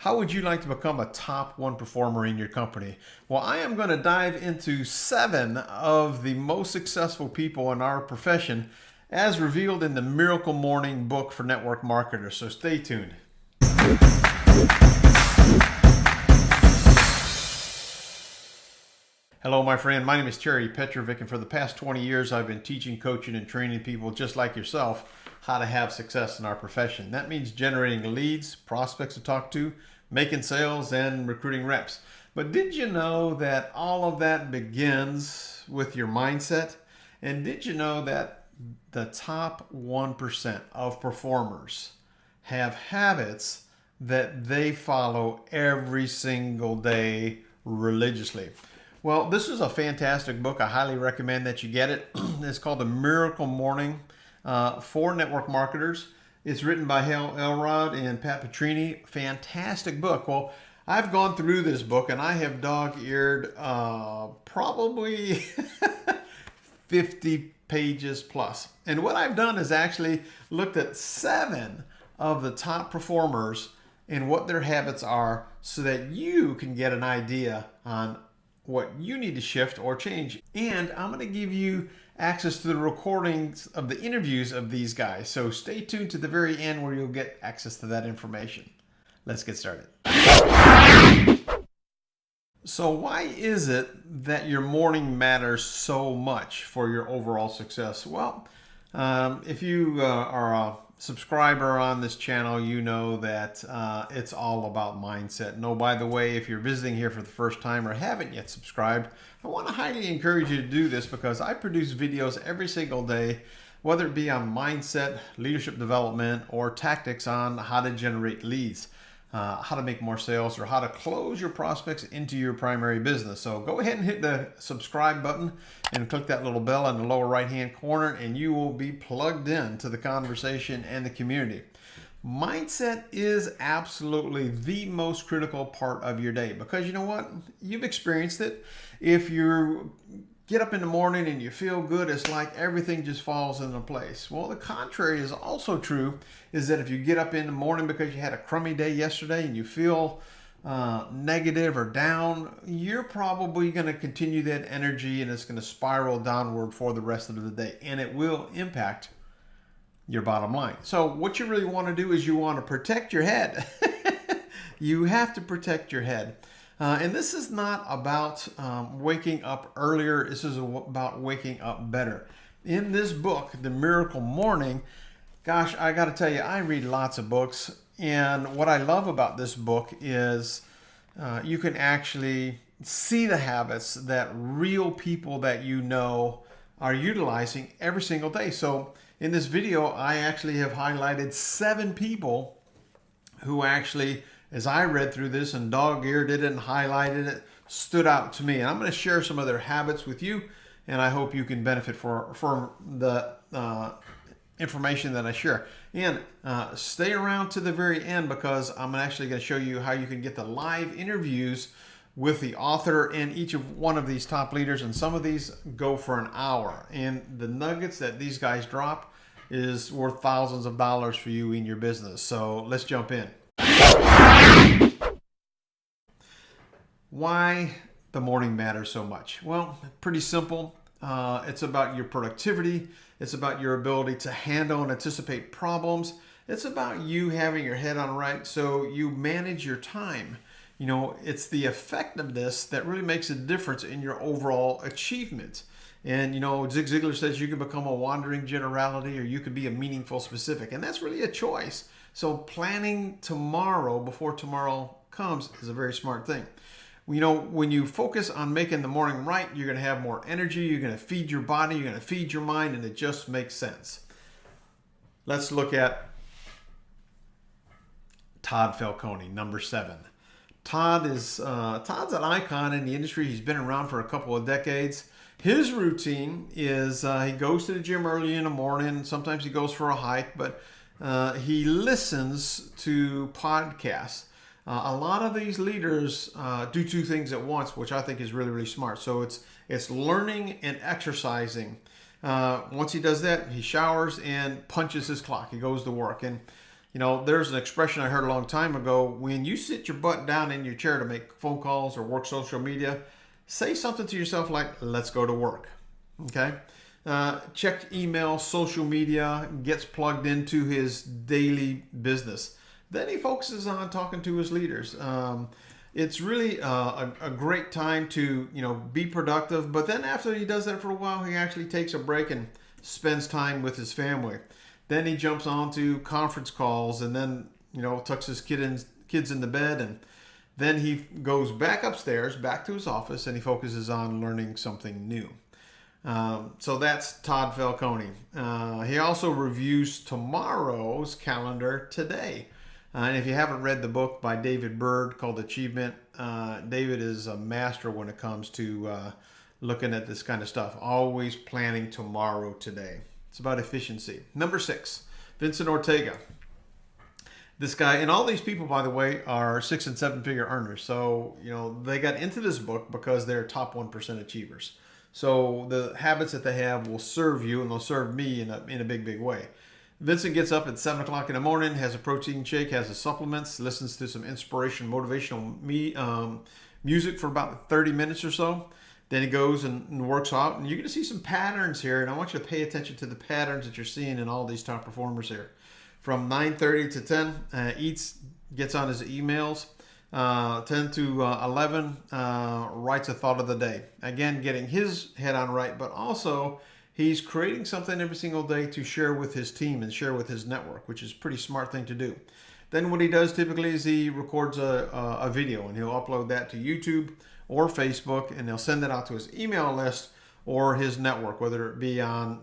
How would you like to become a top 1 performer in your company? Well, I am going to dive into 7 of the most successful people in our profession as revealed in the Miracle Morning book for network marketers. So stay tuned. Hello, my friend. My name is Pat Petrini, and for the past 20 years, I've been teaching, coaching, and training people just like yourself how to have success in our profession. That means generating leads, prospects to talk to, making sales, and recruiting reps. But did you know that all of that begins with your mindset? And did you know that the top 1% of performers have habits that they follow every single day religiously? Well, this is a fantastic book. I highly recommend that you get it. It's called The Miracle Morning for network marketers. It's written by Hubbard and Pat Petrini. Fantastic book. Well, I've gone through this book and I have dog-eared probably 50 pages plus. And what I've done is actually looked at 7 of the top performers and what their habits are so that you can get an idea on what you need to shift or change. And I'm going to give you access to the recordings of the interviews of these guys. So stay tuned to the very end where you'll get access to that information. Let's get started. So why is it that your morning matters so much for your overall success? Well, if you are a subscriber on this channel, you know that it's all about mindset. No, by the way, if you're visiting here for the first time or haven't yet subscribed, I want to highly encourage you to do this because I produce videos every single day, whether it be on mindset, leadership development, or tactics on how to generate leads, how to make more sales, or how to close your prospects into your primary business. So go ahead and hit the subscribe button and click that little bell in the lower right hand corner and you will be plugged in to the conversation and the community. Mindset is absolutely the most critical part of your day because you know what? You've experienced it. If you get up in the morning and you feel good, it's like everything just falls into place. Well, the contrary is also true, is that if you get up in the morning because you had a crummy day yesterday and you feel negative or down, you're probably going to continue that energy and it's going to spiral downward for the rest of the day and it will impact your bottom line. So what you really want to do is you want to protect your head. You have to protect your head. And this is not about waking up earlier. This is about waking up better. In this book, The Miracle Morning, gosh, I got to tell you, I read lots of books. And what I love about this book is you can actually see the habits that real people that you know are utilizing every single day. So in this video, I actually have highlighted 7 people who actually, as I read through this and dog-eared it and highlighted it, stood out to me. And I'm going to share some of their habits with you, and I hope you can benefit from the information that I share. And stay around to the very end because I'm actually going to show you how you can get the live interviews with the author and each of one of these top leaders. And some of these go for an hour. And the nuggets that these guys drop is worth thousands of dollars for you in your business. So let's jump in. Why the morning matters so much? Well, pretty simple. It's about your productivity. It's about your ability to handle and anticipate problems. It's about you having your head on right so you manage your time. You know, it's the effectiveness that really makes a difference in your overall achievement. And, you know, Zig Ziglar says you can become a wandering generality or you could be a meaningful specific. And that's really a choice. So planning tomorrow before tomorrow comes is a very smart thing. You know, when you focus on making the morning right, you're going to have more energy. You're going to feed your body. You're going to feed your mind. And it just makes sense. Let's look at Todd Falcone, number 7. Todd's an icon in the industry. He's been around for a couple of decades. His routine is he goes to the gym early in the morning. Sometimes he goes for a hike, but he listens to podcasts. A lot of these leaders do 2 things at once, which I think is really, really smart. So it's learning and exercising. Once he does that, he showers and punches his clock. He goes to work. And You know, there's an expression I heard a long time ago: when you sit your butt down in your chair to make phone calls or work social media, say something to yourself like, let's go to work. Okay? Check email, social media, gets plugged into his daily business. Then he focuses on talking to his leaders. It's really a great time to, be productive. But then after he does that for a while, he actually takes a break and spends time with his family. Then he jumps on to conference calls and then, tucks his kids into bed. And then he goes back upstairs, back to his office, and he focuses on learning something new. So that's Todd Falcone. He also reviews tomorrow's calendar today. And if you haven't read the book by David Bird called Achievement, David is a master when it comes to looking at this kind of stuff. Always planning tomorrow today. It's about efficiency. Number 6, Vincent Ortega. This guy, and all these people, by the way, are 6- and 7-figure earners. So, they got into this book because they're top 1% achievers. So the habits that they have will serve you, and they'll serve me in a big, big way. Vincent gets up at 7 o'clock in the morning, has a protein shake, has his supplements, listens to some motivational music for about 30 minutes or so. Then he goes and works out. And you're going to see some patterns here, and I want you to pay attention to the patterns that you're seeing in all these top performers here. From 9:30 to 10, eats, gets on his emails. 10 to 11, writes a thought of the day. Again, getting his head on right, but also he's creating something every single day to share with his team and share with his network, which is a pretty smart thing to do. Then what he does typically is he records a video, and he'll upload that to YouTube or Facebook, and he'll send it out to his email list or his network, whether it be on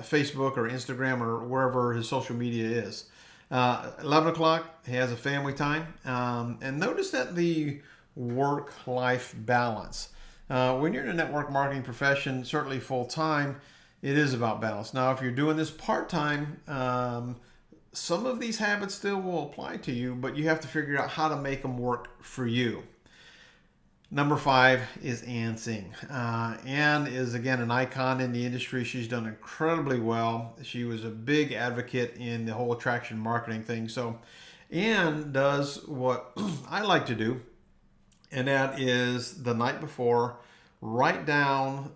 Facebook or Instagram or wherever his social media is. 11 o'clock, he has a family time. And notice that the work-life balance. When you're in a network marketing profession, certainly full-time, it is about balance. Now, if you're doing this part-time, some of these habits still will apply to you, but you have to figure out how to make them work for you. Number 5 is Ann Sing. Ann is, again, an icon in the industry. She's done incredibly well. She was a big advocate in the whole attraction marketing thing. So Ann does what I like to do, and that is the night before, write down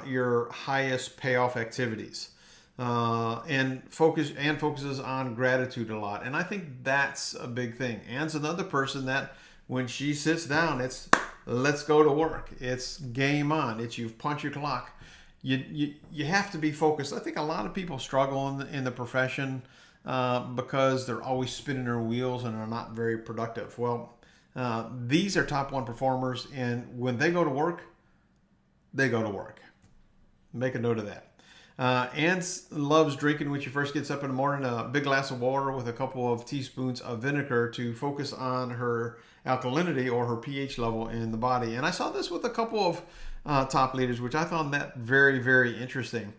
your highest payoff activities. And focuses on gratitude a lot. And I think that's a big thing. Ann's another person that when she sits down, it's let's go to work. It's game on. It's you've punched your clock. You have to be focused. I think a lot of people struggle in the profession because they're always spinning their wheels and are not very productive. Well, these are top 1 performers, and when they go to work, they go to work. Make a note of that. Ann loves drinking when she first gets up in the morning a big glass of water with a couple of teaspoons of vinegar to focus on her alkalinity or her pH level in the body. And I saw this with a couple of top leaders, which I found that very, very interesting.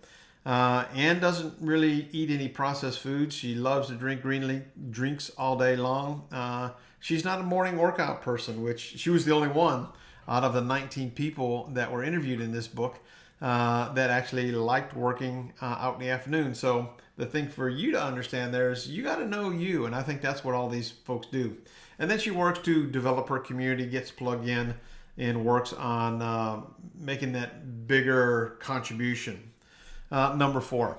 Ann doesn't really eat any processed foods. She loves to drink drinks all day long. She's not a morning workout person, which she was the only one out of the 19 people that were interviewed in this book that actually liked working out in the afternoon. So the thing for you to understand there is you got to know you, and I think that's what all these folks do. And then she works to develop her community, gets plugged in, and works on making that bigger contribution. Number 4,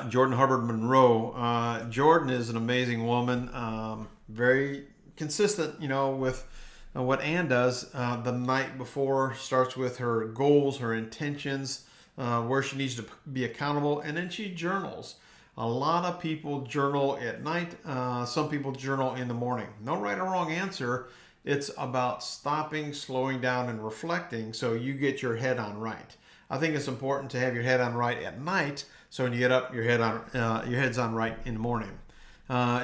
Jordan Hubbard Monroe. Jordan is an amazing woman, very consistent, with what Ann does the night before. Starts with her goals, her intentions, where she needs to be accountable, and then she journals. A lot of people journal at night. Some people journal in the morning. No right or wrong answer. It's about stopping, slowing down, and reflecting so you get your head on right. I think it's important to have your head on right at night, so when you get up, your head's on right in the morning.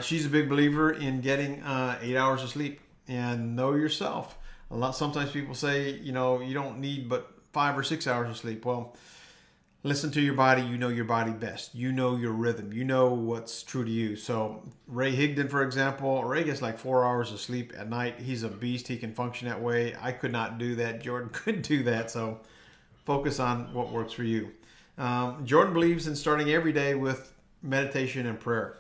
She's a big believer in getting 8 hours of sleep, and know yourself. Sometimes people say, you don't need but 5 or 6 hours of sleep. Well, listen to your body. You know your body best. You know your rhythm. You know what's true to you. So Ray Higdon, for example, Ray gets like 4 hours of sleep at night. He's a beast. He can function that way. I could not do that. Jordan couldn't do that. So focus on what works for you. Jordan believes in starting every day with meditation and prayer.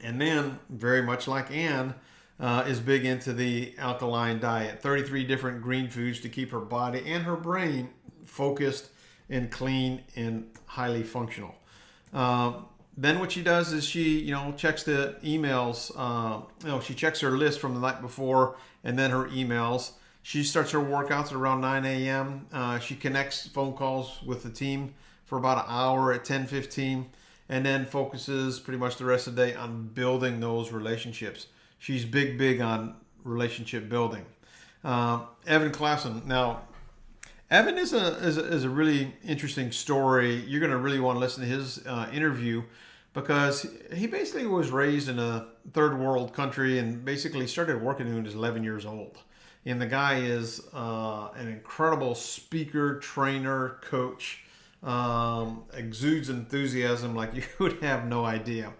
And then, very much like Ann, is big into the alkaline diet. 33 different green foods to keep her body and her brain focused and clean and highly functional. Then what she does is she, checks the emails. She checks her list from the night before and then her emails. She starts her workouts at around 9 a.m. She connects phone calls with the team for about an hour at 10:15, and then focuses pretty much the rest of the day on building those relationships. She's big on relationship building. Evan Klassen. Now, Evan is a really interesting story. You're going to really want to listen to his interview, because he basically was raised in a third world country and basically started working when he was 11 years old. And the guy is an incredible speaker, trainer, coach, exudes enthusiasm like you would have no idea.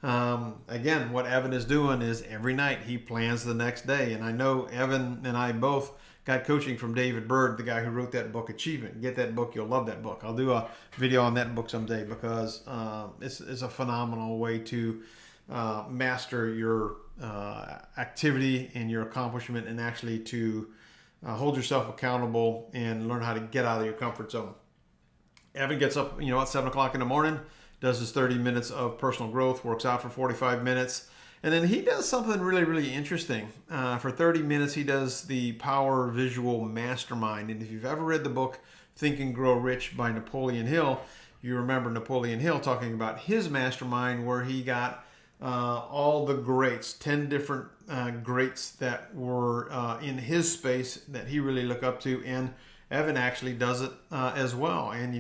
Again, what Evan is doing is every night he plans the next day. And I know Evan and I both got coaching from David Bird, the guy who wrote that book, Achievement. Get that book. You'll love that book. I'll do a video on that book someday, because it's a phenomenal way to master your activity and your accomplishment, and actually to hold yourself accountable and learn how to get out of your comfort zone. Evan gets up, at 7 o'clock in the morning, does his 30 minutes of personal growth, works out for 45 minutes. And then he does something really interesting. For 30 minutes, he does the Power Visual Mastermind. And if you've ever read the book Think and Grow Rich by Napoleon Hill, you remember Napoleon Hill talking about his mastermind, where he got all the greats, 10 different greats that were in his space that he really looked up to. And Evan actually does it as well. And,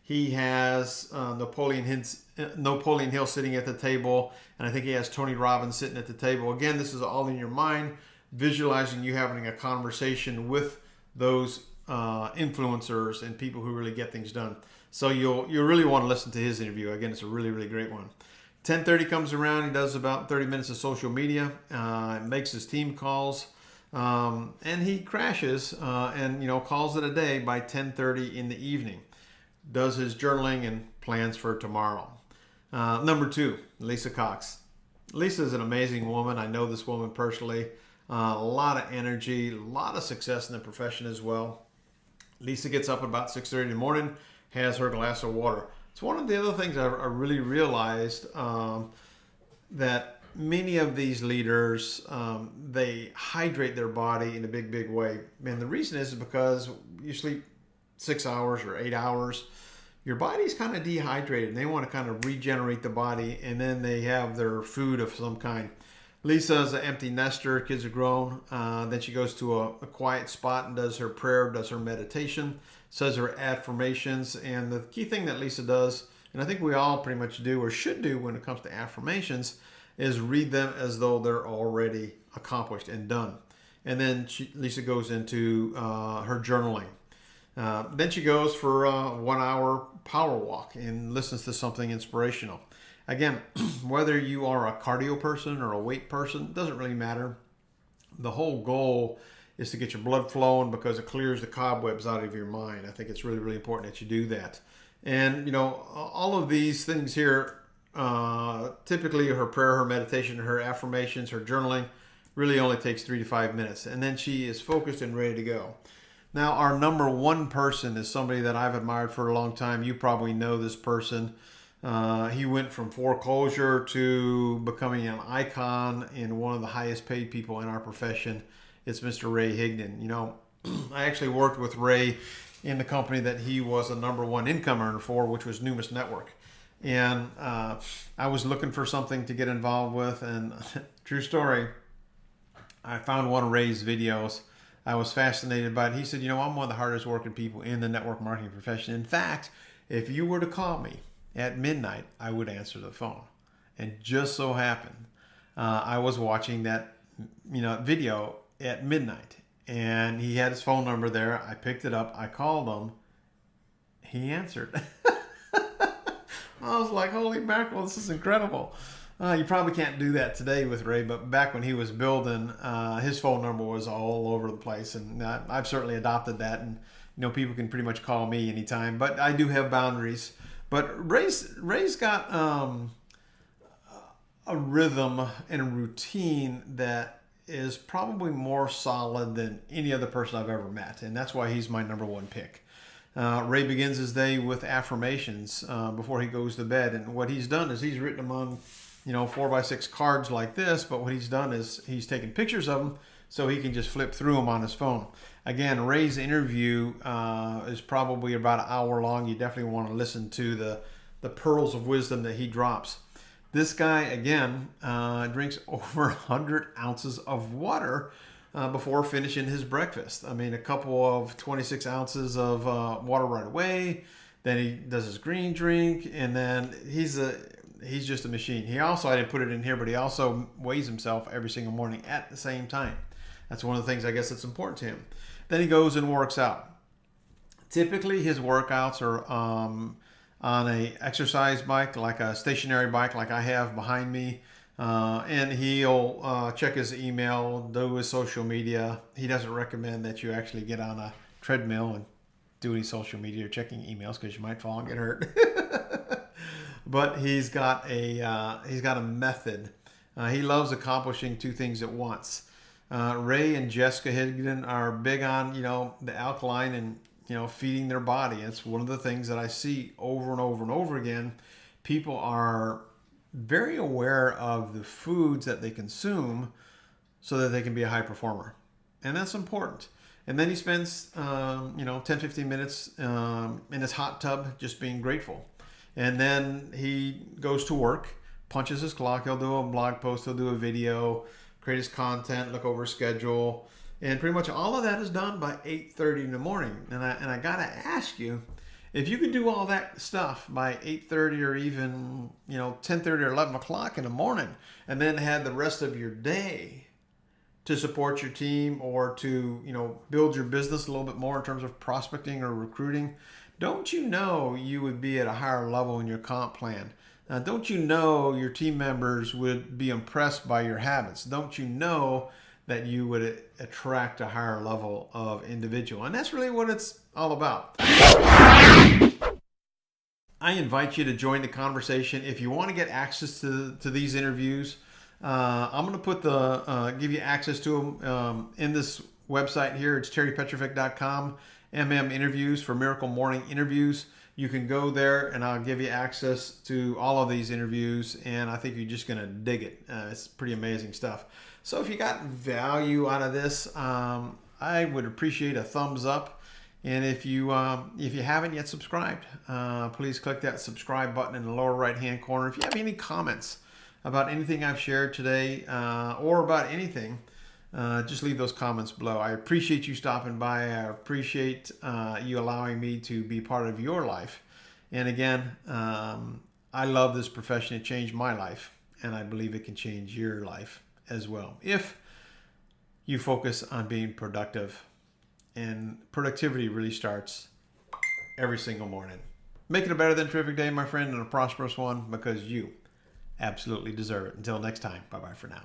he has Napoleon Hill sitting at the table, and I think he has Tony Robbins sitting at the table. Again, this is all in your mind, visualizing you having a conversation with those influencers and people who really get things done. So you'll really want to listen to his interview. Again, it's a really great one. 10:30 comes around. He does about 30 minutes of social media, makes his team calls, and he crashes and calls it a day by 10:30 in the evening. Does his journaling and plans for tomorrow. Number 2, Lisa Cox. Lisa is an amazing woman. I know this woman personally. A lot of energy, a lot of success in the profession as well. Lisa gets up at about 6:30 in the morning, has her glass of water. It's one of the other things I really realized, that many of these leaders, they hydrate their body in a big way. And the reason is because you sleep 6 hours or 8 hours, your body's kind of dehydrated, and they want to kind of regenerate the body, and then they have their food of some kind. Lisa's an empty nester. Kids are grown. Then she goes to a quiet spot and does her prayer, does her meditation, says her affirmations. And the key thing that Lisa does, and I think we all pretty much do or should do when it comes to affirmations, is read them as though they're already accomplished and done. And then Lisa goes into her journaling. Then she goes for a 1 hour power walk and listens to something inspirational. Again, whether you are a cardio person or a weight person, doesn't really matter. The whole goal is to get your blood flowing, because it clears the cobwebs out of your mind. I think it's really important that you do that. And, all of these things here, typically her prayer, her meditation, her affirmations, her journaling, really only takes 3 to 5 minutes. And then she is focused and ready to go. Now, our number 1 person is somebody that I've admired for a long time. You probably know this person. He went from foreclosure to becoming an icon and one of the highest paid people in our profession. It's Mr. Ray Higdon. I actually worked with Ray in the company that he was a number 1 income earner for, which was Numis Network. And I was looking for something to get involved with. And true story, I found one of Ray's videos. I was fascinated by it. He said, I'm one of the hardest working people in the network marketing profession. In fact, if you were to call me at midnight, I would answer the phone. And just so happened, I was watching that video at midnight, and he had his phone number there. I picked it up. I called him. He answered. I was like, holy mackerel, this is incredible. You probably can't do that today with Ray, but back when he was building, his phone number was all over the place, and I've certainly adopted that. And people can pretty much call me anytime, but I do have boundaries. But Ray's got a rhythm and a routine that is probably more solid than any other person I've ever met. And that's why he's my #1 pick. Ray begins his day with affirmations before he goes to bed. And what he's done is he's written them on, 4x6 cards like this. But what he's done is he's taken pictures of them so he can just flip through them on his phone. Again, Ray's interview is probably about an hour long. You definitely want to listen to the pearls of wisdom that he drops. This guy, again, drinks over 100 ounces of water before finishing his breakfast. I mean, a couple of 26 ounces of water right away. Then he does his green drink, and then he's just a machine. He also, I didn't put it in here, but he also weighs himself every single morning at the same time. That's one of the things I guess that's important to him. Then he goes and works out. Typically, his workouts are on a exercise bike, like a stationary bike like I have behind me. And he'll check his email, do his social media. He doesn't recommend that you actually get on a treadmill and do any social media or checking emails because you might fall and get hurt. But he's got a method. He loves accomplishing 2 things at once. Ray and Jessica Higdon are big on the alkaline and feeding their body. It's one of the things that I see over and over and over again. People are very aware of the foods that they consume so that they can be a high performer. And that's important. And then he spends, 10-15 minutes in his hot tub just being grateful. And then he goes to work, punches his clock. He'll do a blog post. He'll do a video, create his content, look over his schedule. And pretty much all of that is done by 8:30 in the morning. And I got to ask you, if you could do all that stuff by 8:30 or even 10:30 or 11 o'clock in the morning, and then had the rest of your day to support your team or to build your business a little bit more in terms of prospecting or recruiting, don't you know you would be at a higher level in your comp plan? Don't you know your team members would be impressed by your habits? Don't you know that you would attract a higher level of individual? And that's really what it's all about. I invite you to join the conversation. If you want to get access to these interviews, I'm going to put give you access to them in this website here. It's PEtrovick.com, interviews for Miracle Morning Interviews. You can go there and I'll give you access to all of these interviews, and I think you're just going to dig it. It's pretty amazing stuff. So if you got value out of this, I would appreciate a thumbs up. And if you haven't yet subscribed, please click that subscribe button in the lower right-hand corner. If you have any comments about anything I've shared today or about anything, just leave those comments below. I appreciate you stopping by. I appreciate you allowing me to be part of your life. And again, I love this profession. It changed my life, and I believe it can change your life as well if you focus on being productive. And productivity really starts every single morning. Make it a better than terrific day, my friend, and a prosperous one, because you absolutely deserve it. Until next time, bye-bye for now.